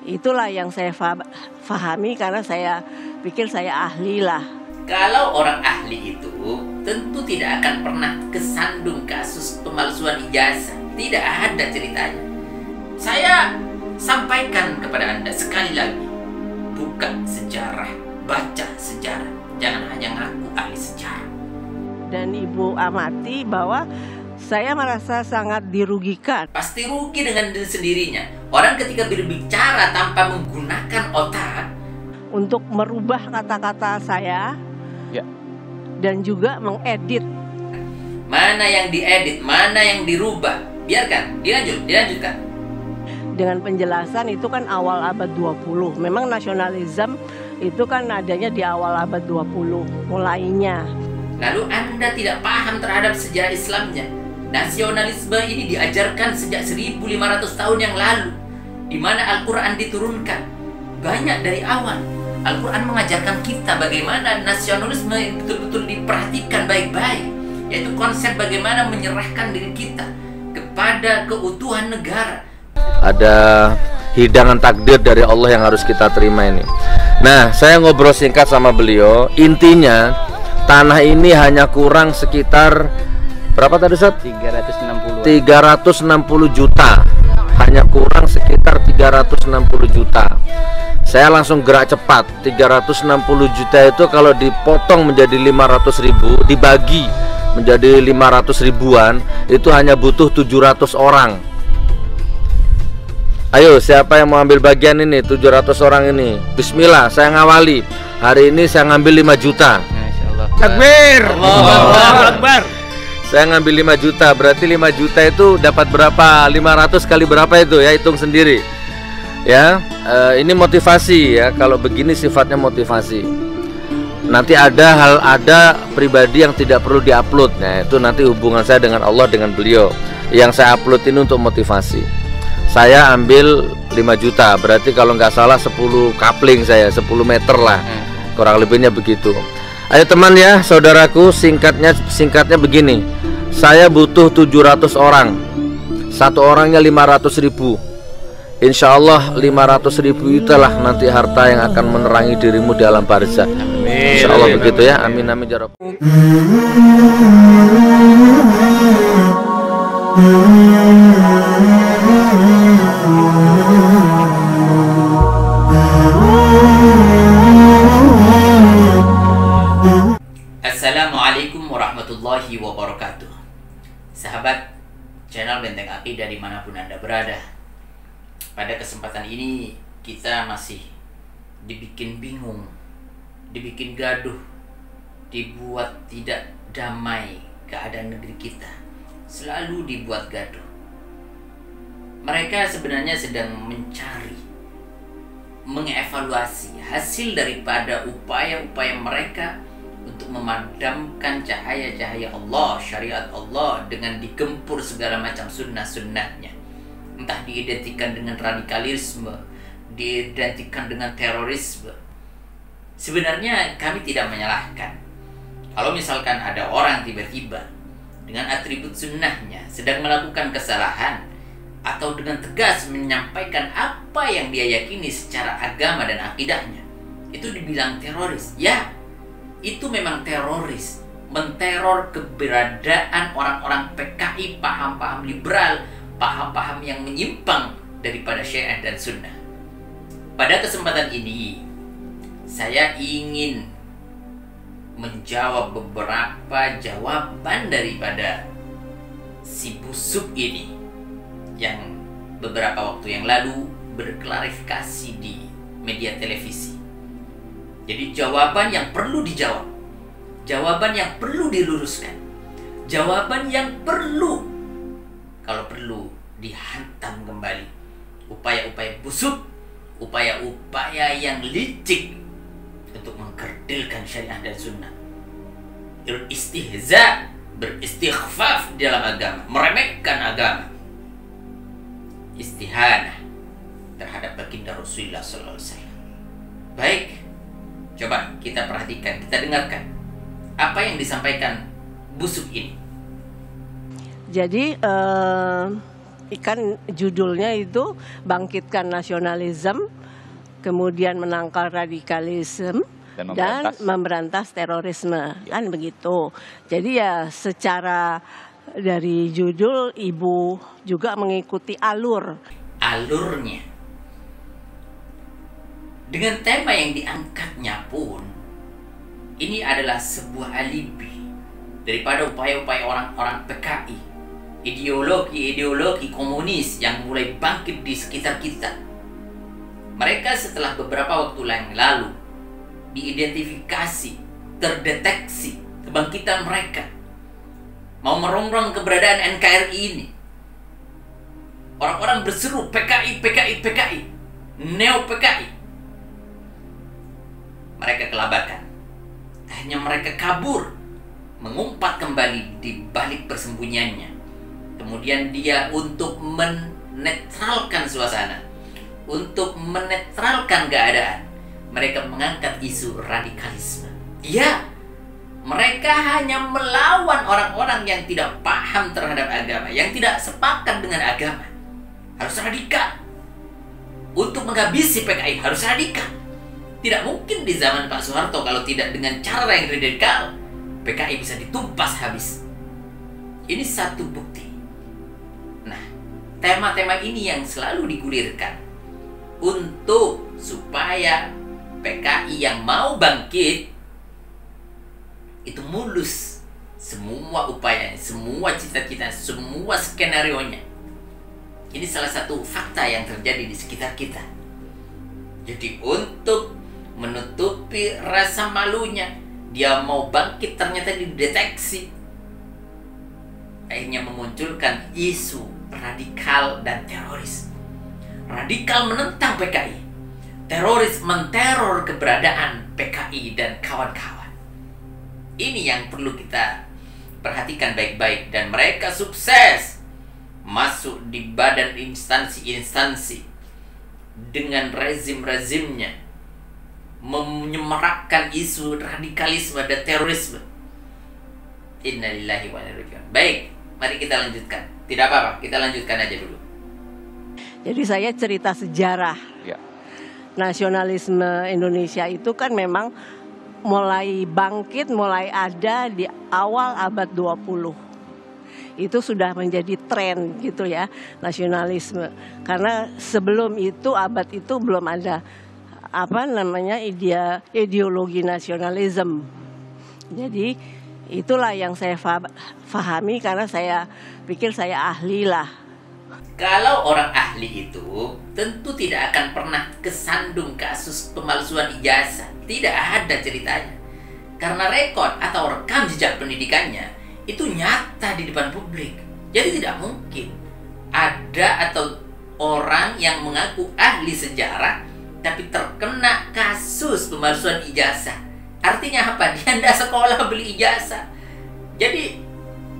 Itulah yang saya fahami karena saya pikir saya ahli lah. Kalau orang ahli itu tentu tidak akan pernah kesandung kasus pemalsuan ijazah. Tidak ada ceritanya. Saya sampaikan kepada Anda sekali lagi, buka sejarah, baca sejarah. Jangan hanya ngaku ahli sejarah. Dan Ibu amati bahwa saya merasa sangat dirugikan. Pasti rugi dengan sendirinya. Orang ketika berbicara tanpa menggunakan otak untuk merubah kata-kata saya, ya, dan juga mengedit. Mana yang diedit, mana yang dirubah. Biarkan, dilanjutkan. Dengan penjelasan itu kan awal abad 20. Memang nasionalisme itu kan adanya di awal abad 20 mulainya. Lalu Anda tidak paham terhadap sejarah Islamnya. Nasionalisme ini diajarkan sejak 1500 tahun yang lalu, di mana Al-Quran diturunkan. Banyak dari awal Al-Quran mengajarkan kita bagaimana nasionalisme betul-betul diperhatikan baik-baik, yaitu konsep bagaimana menyerahkan diri kita kepada keutuhan negara. Ada hidangan takdir dari Allah yang harus kita terima ini. Nah, saya ngobrol singkat sama beliau. Intinya tanah ini hanya kurang sekitar berapa tadi Ustaz? 360 juta. Hanya kurang sekitar 360 juta. Saya langsung gerak cepat. 360 juta itu kalau dipotong menjadi 500 ribu, dibagi menjadi 500 ribuan, itu hanya butuh 700 orang. Ayo, siapa yang mau ambil bagian ini? 700 orang ini. Bismillah, saya ngawali. Hari ini saya ngambil 5 juta. Takbir. Allahu Akbar. Saya ngambil 5 juta, berarti 5 juta itu dapat berapa? 500 kali berapa itu ya, hitung sendiri. Ya, ini motivasi ya. Kalau begini sifatnya motivasi. Nanti ada pribadi yang tidak perlu diupload. Nah, itu nanti hubungan saya dengan Allah, dengan beliau. Yang saya upload ini untuk motivasi. Saya ambil 5 juta, berarti kalau nggak salah 10 kapling saya, 10 meter lah. Kurang lebihnya begitu. Ayo teman ya, saudaraku, singkatnya begini. Saya butuh 700 orang. Satu orangnya 500 ribu. Insya Allah 500 ribu itulah nanti harta yang akan menerangi dirimu di alam barzah. Insya Allah begitu ya. Amin amin ya Rabb. Assalamualaikum warahmatullahi wabarakatuh. Sahabat channel Benteng Akidah dimanapun Anda berada, pada kesempatan ini kita masih dibikin bingung, dibikin gaduh, dibuat tidak damai keadaan negeri kita. Selalu dibuat gaduh. Mereka sebenarnya sedang mencari, mengevaluasi hasil daripada upaya-upaya mereka untuk memadamkan cahaya-cahaya Allah, syariat Allah, dengan digempur segala macam sunnah-sunnahnya. Entah diidentikan dengan radikalisme, diidentikan dengan terorisme. Sebenarnya kami tidak menyalahkan. Kalau misalkan ada orang tiba-tiba dengan atribut sunnahnya sedang melakukan kesalahan, atau dengan tegas menyampaikan apa yang dia yakini secara agama dan akidahnya, itu dibilang teroris. Ya, itu memang teroris, menteror keberadaan orang-orang PKI, paham-paham liberal, paham-paham yang menyimpang daripada syariat dan sunnah. Pada kesempatan ini, saya ingin menjawab beberapa jawaban daripada si busuk ini yang beberapa waktu yang lalu berklarifikasi di media televisi. Jadi jawaban yang perlu dijawab, jawaban yang perlu diluruskan, jawaban yang perlu, kalau perlu, dihantam kembali. Upaya-upaya busuk, upaya-upaya yang licik untuk mengkerdilkan syariah dan sunnah. Istihza, beristighfaf dalam agama, meremehkan agama, istihanah terhadap baginda Rasulullah SAW. Baik, coba kita perhatikan, kita dengarkan apa yang disampaikan busuk ini. Jadi ikan judulnya itu bangkitkan nasionalisme, kemudian menangkal radikalisme dan memberantas terorisme, kan begitu. Jadi ya secara dari judul Ibu juga mengikuti alurnya. Dengan tema yang diangkatnya pun, ini adalah sebuah alibi daripada upaya-upaya orang-orang PKI, ideologi komunis yang mulai bangkit di sekitar kita. Mereka setelah beberapa waktu yang lalu diidentifikasi, terdeteksi kebangkitan mereka, mau merongrong keberadaan NKRI ini. Orang-orang berseru PKI, Neo PKI. Mereka kelabakan. Akhirnya mereka kabur, mengumpat kembali di balik persembunyiannya. Kemudian dia untuk menetralkan suasana, untuk menetralkan keadaan, mereka mengangkat isu radikalisme. Ya, mereka hanya melawan orang-orang yang tidak paham terhadap agama, yang tidak sepakat dengan agama. Harus radikal. Untuk menghabisi PKI harus radikal. Tidak mungkin di zaman Pak Soeharto kalau tidak dengan cara yang radikal, PKI bisa ditumpas habis. Ini satu bukti. Nah, tema-tema ini yang selalu digulirkan untuk supaya PKI yang mau bangkit itu mulus semua upayanya, semua cita-cita, semua skenario-nya. Ini salah satu fakta yang terjadi di sekitar kita. Jadi untuk menutupi rasa malunya, dia mau bangkit ternyata dideteksi. Akhirnya memunculkan isu radikal dan teroris. Radikal menentang PKI, teroris menteror keberadaan PKI dan kawan-kawan. Ini yang perlu kita perhatikan baik-baik. Dan mereka sukses masuk di badan instansi-instansi dengan rezim-rezimnya, menyemarakkan isu radikalisme dan terorisme. Innalillahi wa inna ilaihi raji'un. Baik, mari kita lanjutkan. Tidak apa-apa, kita lanjutkan aja dulu. Jadi saya cerita sejarah. Ya. Nasionalisme Indonesia itu kan memang mulai bangkit, mulai ada di awal abad 20. Itu sudah menjadi tren gitu ya, nasionalisme. Karena sebelum itu, abad itu belum ada ideologi nasionalisme. Jadi itulah yang saya pahami karena saya pikir saya ahli lah. Kalau orang ahli itu tentu tidak akan pernah kesandung kasus pemalsuan ijazah. Tidak ada ceritanya. Karena rekod atau rekam jejak pendidikannya itu nyata di depan publik. Jadi tidak mungkin ada atau orang yang mengaku ahli sejarah tapi terkena kasus pemalsuan ijazah. Artinya apa? Dia tidak sekolah beli ijazah. Jadi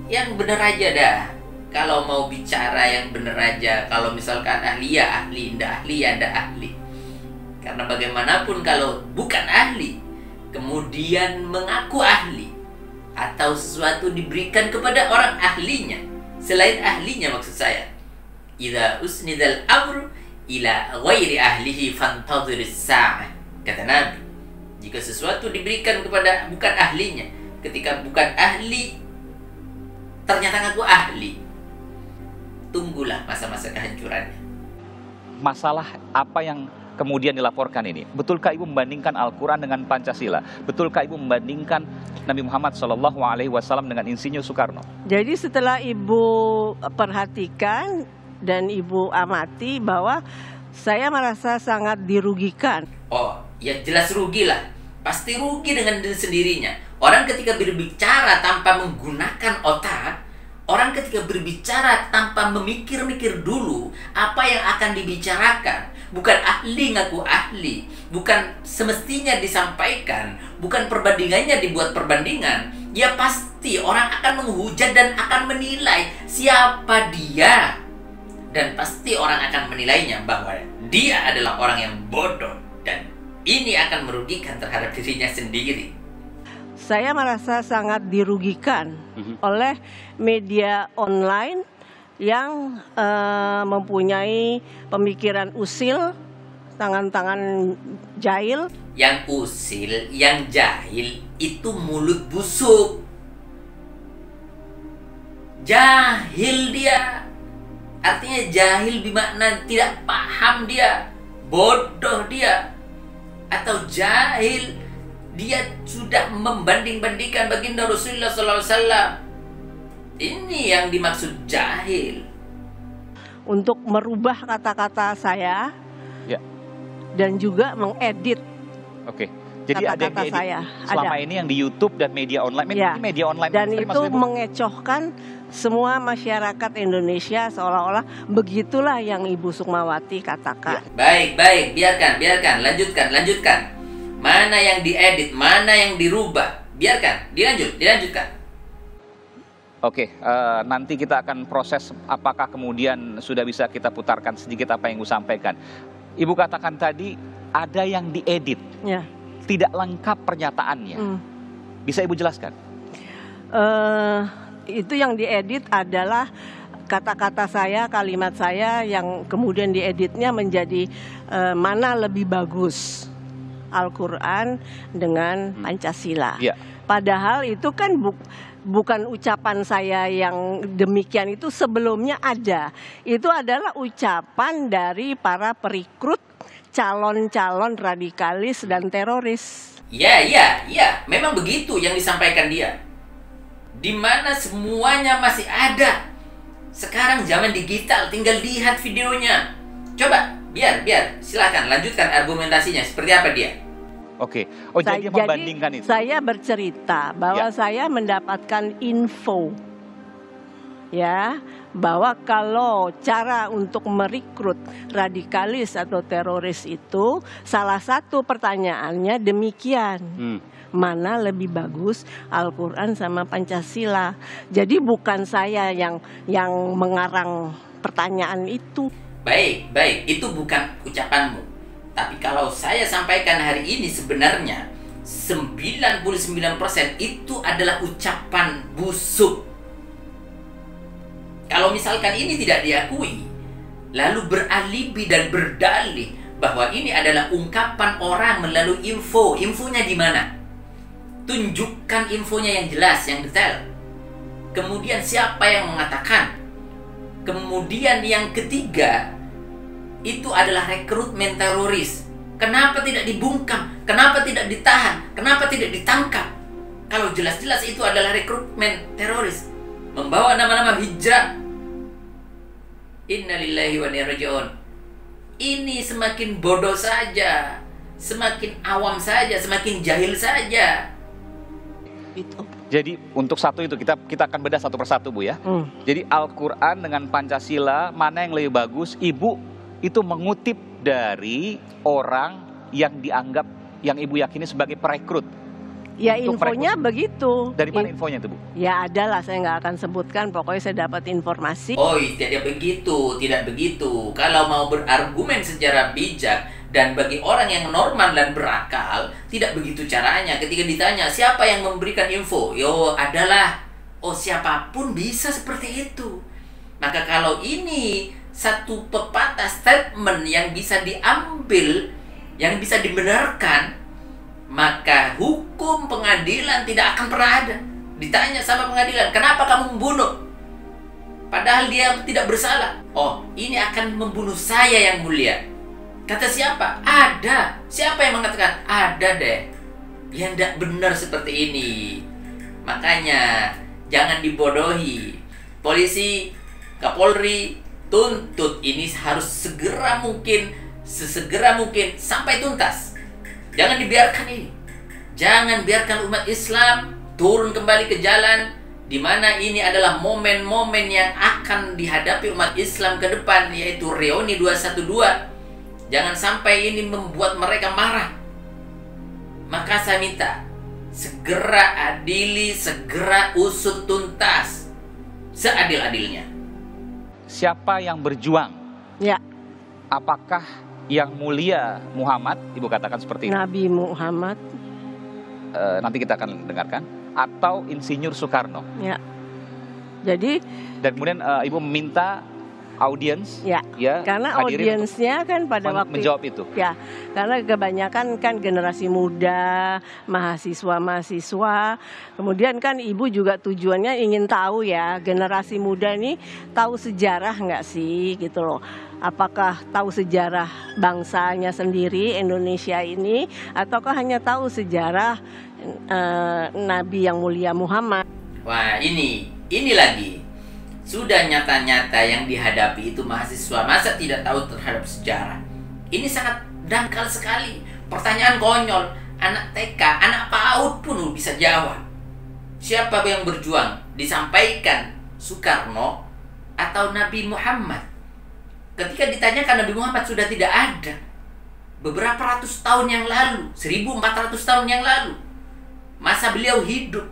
yang benar aja dah. Kalau mau bicara yang benar aja. Kalau misalkan ahli ya ahli, ndak ahli ya ndak ahli. Karena bagaimanapun kalau bukan ahli, kemudian mengaku ahli, atau sesuatu diberikan kepada orang ahlinya, selain ahlinya maksud saya, idza usnidal amru ila ghairi ahlihi fantadhiris sa'ah, kata Nabi. Jika sesuatu diberikan kepada bukan ahlinya, ketika bukan ahli ternyata ngaku ahli, tunggulah masa-masa kehancurannya. Masalah apa yang kemudian dilaporkan ini, betulkah Ibu membandingkan Al-Quran dengan Pancasila? Betulkah Ibu membandingkan Nabi Muhammad SAW dengan Insinyur Soekarno? Jadi setelah Ibu perhatikan dan Ibu amati bahwa saya merasa sangat dirugikan. Oh, ya jelas rugi lah. Pasti rugi dengan diri sendirinya. Orang ketika berbicara tanpa menggunakan otak, orang ketika berbicara tanpa memikir-mikir dulu apa yang akan dibicarakan, bukan ahli ngaku ahli, bukan semestinya disampaikan, bukan perbandingannya dibuat perbandingan, ya pasti orang akan menghujat dan akan menilai siapa dia. Dan pasti orang akan menilainya bahwa dia adalah orang yang bodoh, dan ini akan merugikan terhadap dirinya sendiri. Saya merasa sangat dirugikan oleh media online yang mempunyai pemikiran usil, tangan-tangan jahil. Yang usil, yang jahil itu mulut busuk. Jahil dia. Artinya jahil bermakna tidak paham dia, bodoh dia. Atau jahil, dia sudah membanding-bandingkan baginda Rasulullah SAW. Ini yang dimaksud jahil. Untuk merubah kata-kata saya, Ya. dan juga mengedit. Oke. Jadi ada yang Kata-kata diedit saya, selama ada. ini yang di YouTube dan media online. Ya. Ini media online Dan mainstream itu maksudnya, Bu? mengecohkan semua masyarakat Indonesia, seolah-olah begitulah yang Ibu Sukmawati katakan. Baik, biarkan, lanjutkan. Mana yang diedit, mana yang dirubah. Biarkan, dilanjutkan. Oke, nanti kita akan proses apakah kemudian sudah bisa kita putarkan sedikit apa yang Ibu sampaikan. Ibu katakan tadi ada yang diedit, Ya. tidak lengkap pernyataannya. Bisa Ibu jelaskan? Itu yang diedit adalah kata-kata saya, kalimat saya yang kemudian dieditnya menjadi mana lebih bagus, Al-Quran dengan Pancasila. Ya. Padahal itu kan bukan ucapan saya yang demikian, itu sebelumnya ada. Itu adalah ucapan dari para perikrut calon-calon radikalis dan teroris. Ya, memang begitu yang disampaikan dia. Di mana semuanya masih ada. Sekarang zaman digital, tinggal lihat videonya. Coba, biar, silakan lanjutkan argumentasinya. Seperti apa dia? Oke. Oh, jadi membandingkan itu. Saya bercerita bahwa saya mendapatkan info, ya, bahwa kalau cara untuk merekrut radikalis atau teroris itu salah satu pertanyaannya demikian. Mana lebih bagus, Al-Quran sama Pancasila. Jadi bukan saya yang mengarang pertanyaan itu. Baik, itu bukan ucapanmu. Tapi kalau saya sampaikan hari ini sebenarnya 99% itu adalah ucapan busuk. Kalau misalkan ini tidak diakui, lalu beralibi dan berdalih bahwa ini adalah ungkapan orang melalui info. Infonya di mana? Tunjukkan infonya yang jelas, yang detail. Kemudian siapa yang mengatakan? Kemudian yang ketiga, itu adalah rekrutmen teroris. Kenapa tidak dibungkam? Kenapa tidak ditahan? Kenapa tidak ditangkap? Kalau jelas-jelas itu adalah rekrutmen teroris, membawa nama-nama hijrah. Innalillahi wa inna ilaihi raji'un. Ini semakin bodoh saja, semakin awam saja, semakin jahil saja. Itu. Jadi untuk satu itu kita akan bedah satu persatu, Bu, ya. Jadi Al-Quran dengan Pancasila mana yang lebih bagus? Ibu itu mengutip dari orang yang dianggap, yang Ibu yakini sebagai perekrut. Ya, infonya begitu. Dari mana infonya itu, Bu? Ya adalah, saya nggak akan sebutkan, pokoknya saya dapat informasi. Oh, tidak begitu. Kalau mau berargumen secara bijak dan bagi orang yang normal dan berakal, tidak begitu caranya. Ketika ditanya siapa yang memberikan info, siapapun bisa seperti itu. Maka kalau ini satu pepatah statement yang bisa diambil, yang bisa dibenarkan, maka hukum pengadilan tidak akan pernah ada. Ditanya sama pengadilan, kenapa kamu membunuh? Padahal dia tidak bersalah. Oh, ini akan membunuh saya yang mulia. Kata siapa? Ada. Siapa yang mengatakan? Ada deh. Ya tidak benar seperti ini. Makanya jangan dibodohi. Polisi, Kapolri, tuntut ini harus sesegera mungkin sampai tuntas. Jangan dibiarkan ini. Jangan biarkan umat Islam turun kembali ke jalan, di mana ini adalah momen-momen yang akan dihadapi umat Islam ke depan, yaitu reuni 212. Jangan sampai ini membuat mereka marah. Maka saya minta segera adili, segera usut tuntas seadil-adilnya. Siapa yang berjuang? Ya. Apakah yang mulia Muhammad, Ibu katakan seperti itu? Nabi Muhammad. Nanti kita akan dengarkan. Atau Insinyur Soekarno? Ya. Jadi dan kemudian Ibu meminta audiens ya, karena audiensnya kan pada waktu menjawab itu. Ya, karena kebanyakan kan generasi muda, mahasiswa, kemudian kan Ibu juga tujuannya ingin tahu ya, generasi muda ini tahu sejarah nggak sih gitu loh. Apakah tahu sejarah bangsanya sendiri Indonesia ini, ataukah hanya tahu sejarah Nabi yang mulia Muhammad? Wah, ini lagi. Sudah nyata-nyata yang dihadapi itu mahasiswa, masa tidak tahu terhadap sejarah? Ini sangat dangkal sekali. Pertanyaan konyol, anak TK, anak PAUD pun bisa jawab. Siapa yang berjuang? Disampaikan Soekarno atau Nabi Muhammad? Ketika ditanyakan, Nabi Muhammad sudah tidak ada. Beberapa ratus tahun yang lalu, 1400 tahun yang lalu. Masa beliau hidup.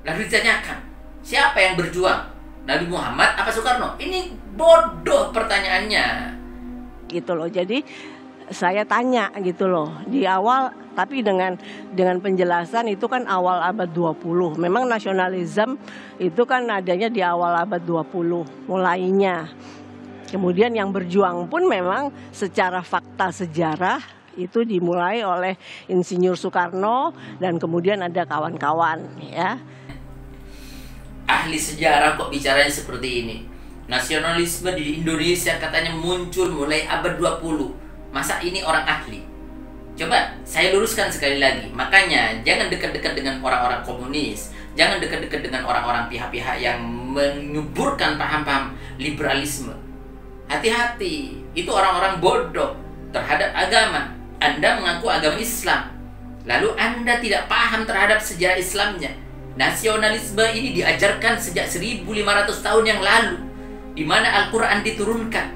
Lalu ditanyakan, siapa yang berjuang? Nabi Muhammad apa Soekarno? Ini bodoh pertanyaannya. Gitu loh. Jadi saya tanya gitu loh di awal, tapi dengan penjelasan itu kan awal abad 20. Memang nasionalisme itu kan adanya di awal abad 20 mulainya. Kemudian yang berjuang pun memang secara fakta sejarah itu dimulai oleh Insinyur Soekarno dan kemudian ada kawan-kawan ya. Ahli sejarah kok bicaranya seperti ini. Nasionalisme di Indonesia katanya muncul mulai abad 20. Masa ini orang ahli? Coba saya luruskan sekali lagi. Makanya jangan dekat-dekat dengan orang-orang komunis. Jangan dekat-dekat dengan orang-orang pihak-pihak yang menyuburkan paham-paham liberalisme. Hati-hati, itu orang-orang bodoh terhadap agama. Anda mengaku agama Islam, lalu Anda tidak paham terhadap sejarah Islamnya. Nasionalisme ini diajarkan sejak 1500 tahun yang lalu, di mana Al-Quran diturunkan.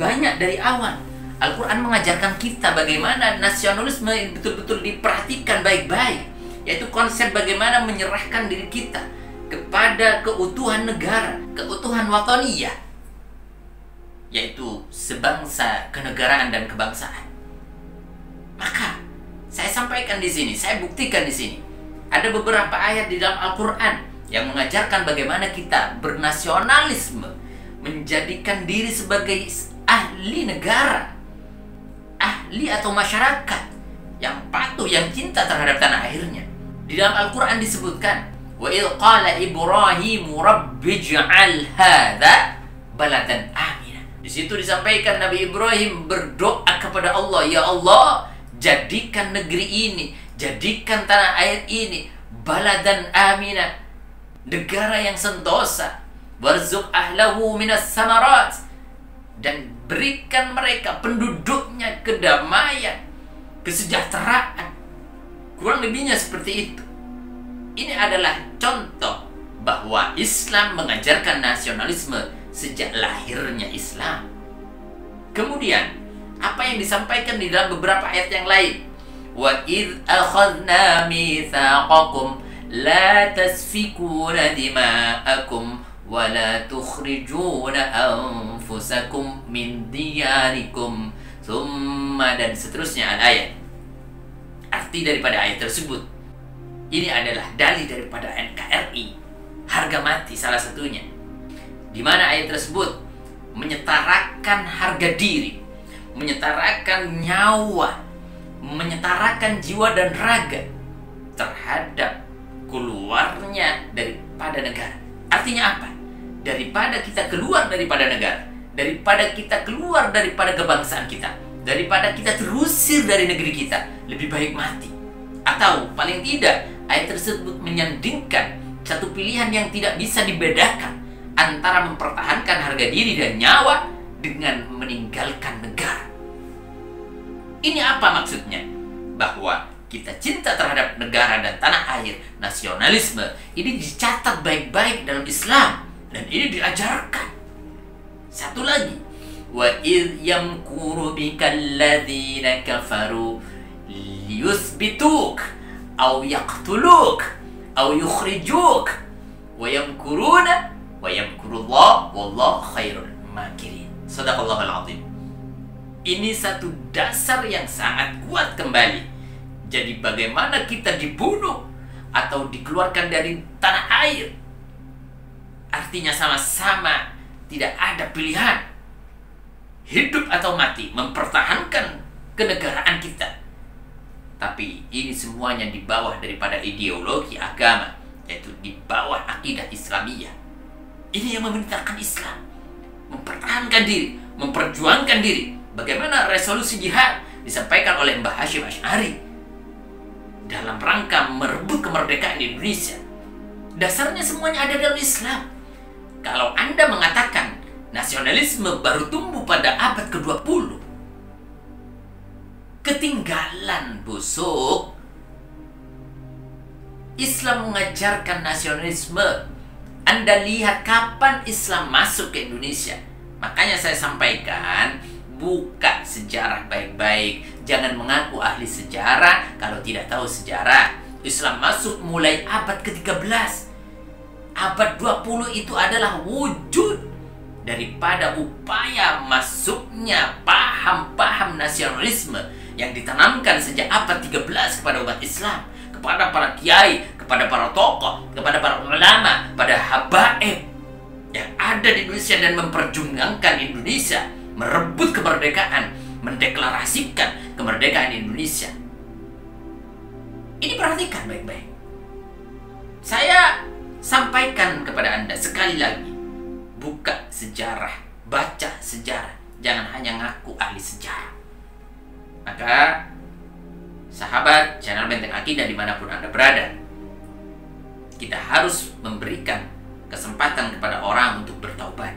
Banyak dari awal Al-Quran mengajarkan kita bagaimana nasionalisme betul-betul diperhatikan baik-baik, yaitu konsep bagaimana menyerahkan diri kita kepada keutuhan negara, keutuhan wataniyah, yaitu sebangsa, kenegaraan dan kebangsaan. Maka saya sampaikan di sini, saya buktikan di sini. Ada beberapa ayat di dalam Al-Quran yang mengajarkan bagaimana kita bernasionalisme, menjadikan diri sebagai ahli negara, ahli atau masyarakat yang patuh, yang cinta terhadap tanah airnya. Di dalam Al-Quran disebutkan, wa idh qala Ibrahim rabbij'al hadza baladan aminah. Di situ disampaikan Nabi Ibrahim berdoa kepada Allah, ya Allah, jadikan negeri ini, jadikan tanah air ini baladan aminah, negara yang sentosa, warzuq ahlahu minas samarat, dan berikan mereka penduduknya kedamaian, kesejahteraan. Kurang lebihnya seperti itu. Ini adalah contoh bahwa Islam mengajarkan nasionalisme sejak lahirnya Islam. Kemudian apa yang disampaikan di dalam beberapa ayat yang lain, wa idh akhadna mitsaqakum la tasfikuna dima'akum wa la tukhrijuna anfusakum min diyarikum thumma, dan seterusnya ayat. Arti daripada ayat tersebut, ini adalah dalil daripada NKRI, harga mati salah satunya, di mana ayat tersebut menyetarakan harga diri, menyetarakan nyawa, menyetarakan jiwa dan raga terhadap keluarnya daripada negara. Artinya apa? Daripada kita keluar daripada negara, daripada kita keluar daripada kebangsaan kita, daripada kita terusir dari negeri kita, lebih baik mati. Atau paling tidak, ayat tersebut menyandingkan satu pilihan yang tidak bisa dibedakan antara mempertahankan harga diri dan nyawa dengan meninggalkan negara. Ini apa maksudnya? Bahwa kita cinta terhadap negara dan tanah air. Nasionalisme ini dicatat baik-baik dalam Islam, dan ini diajarkan. Satu lagi, wa idh yamkuru bikal ladzina kafaru liyuthbituk aw yaqtuluk aw yukhrijuk wa yamkuruna wa yamkurullah wallahu khairul makirin. Shadaqallahul azim. Ini satu dasar yang sangat kuat kembali. Jadi bagaimana kita dibunuh atau dikeluarkan dari tanah air Artinya sama-sama tidak ada pilihan. Hidup atau mati, mempertahankan kenegaraan kita. Tapi ini semuanya di bawah daripada ideologi agama, yaitu di bawah akidah Islamiyah. Ini yang memerintahkan Islam. Mempertahankan diri, memperjuangkan diri. Bagaimana resolusi jihad disampaikan oleh Mbah Hashim Asy'ari dalam rangka merebut kemerdekaan Indonesia. Dasarnya semuanya ada dalam Islam. Kalau Anda mengatakan nasionalisme baru tumbuh pada abad ke-20, ketinggalan, busuk. Islam mengajarkan nasionalisme. Anda lihat kapan Islam masuk ke Indonesia. Makanya saya sampaikan, buka sejarah baik-baik. Jangan mengaku ahli sejarah kalau tidak tahu sejarah. Islam masuk mulai abad ke-13. Abad 20 itu adalah wujud daripada upaya masuknya paham-paham nasionalisme yang ditanamkan sejak abad 13 kepada umat Islam, kepada para kiai, kepada para tokoh, kepada para ulama, pada habaib yang ada di Indonesia dan memperjuangkan Indonesia, merebut kemerdekaan, mendeklarasikan kemerdekaan Indonesia. Ini perhatikan baik-baik. Saya sampaikan kepada Anda sekali lagi, buka sejarah, baca sejarah, jangan hanya ngaku ahli sejarah. Maka sahabat channel Benteng Akidah dimanapun Anda berada, kita harus memberikan kesempatan kepada orang untuk bertaubat.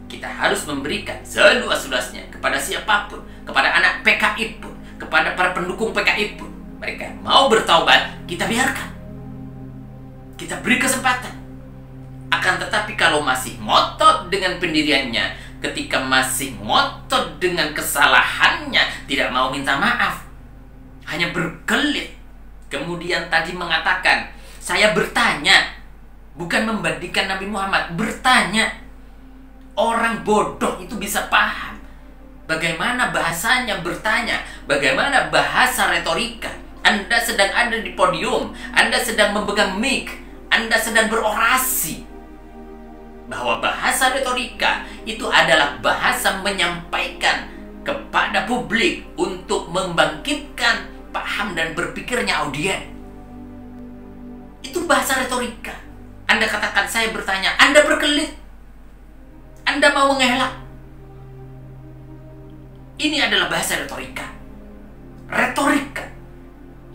Kita harus memberikan seluas-luasnya kepada siapapun, kepada anak PKI pun, kepada para pendukung PKI pun. Mereka mau bertaubat, kita biarkan, kita beri kesempatan. Akan tetapi kalau masih ngotot dengan pendiriannya, ketika masih ngotot dengan kesalahannya, tidak mau minta maaf, hanya berkelit, kemudian tadi mengatakan, saya bertanya, bukan membandingkan Nabi Muhammad, bertanya. Orang bodoh itu bisa paham bagaimana bahasanya bertanya, bagaimana bahasa retorika. Anda sedang ada di podium, Anda sedang memegang mic, Anda sedang berorasi, bahwa bahasa retorika itu adalah bahasa menyampaikan kepada publik untuk membangkitkan paham dan berpikirnya audien. Itu bahasa retorika. Anda katakan saya bertanya, Anda berkelit, Anda mau mengelak. Ini adalah bahasa retorika. Retorika,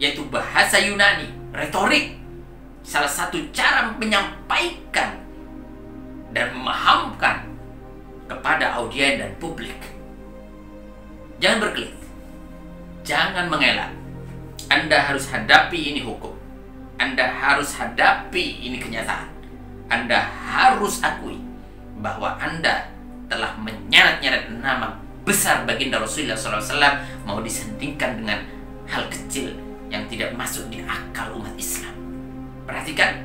yaitu bahasa Yunani, retorik, salah satu cara menyampaikan dan memahamkan kepada audien dan publik. Jangan berkelit, jangan mengelak. Anda harus hadapi ini hukum. Anda harus hadapi ini kenyataan. Anda harus akui bahwa Anda telah menyeret-nyeret nama besar baginda Rasulullah SAW, mau disandingkan dengan hal kecil yang tidak masuk di akal umat Islam. Perhatikan,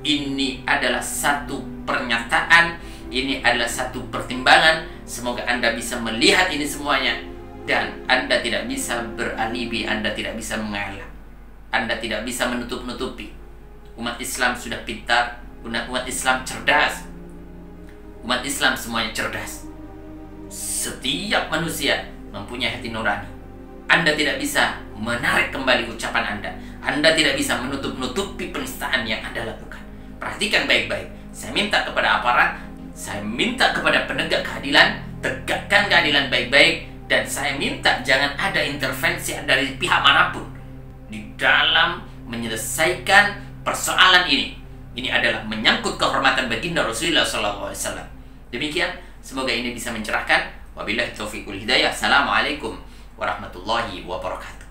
ini adalah satu pernyataan, ini adalah satu pertimbangan. Semoga Anda bisa melihat ini semuanya dan Anda tidak bisa beralibi, Anda tidak bisa mengelak, Anda tidak bisa menutup-nutupi. Umat Islam sudah pintar, umat Islam cerdas, umat Islam semuanya cerdas. Setiap manusia mempunyai hati nurani. Anda tidak bisa menarik kembali ucapan Anda. Anda tidak bisa menutup-nutupi penistaan yang Anda lakukan. Perhatikan baik-baik. Saya minta kepada aparat, saya minta kepada penegak keadilan, tegakkan keadilan baik-baik, dan saya minta jangan ada intervensi dari pihak manapun di dalam menyelesaikan persoalan ini. Ini adalah menyangkut kehormatan baginda Rasulullah SAW. Demikian, semoga ini bisa mencerahkan. Wabillahi taufiq wal hidayah. Assalamualaikum warahmatullahi wabarakatuh.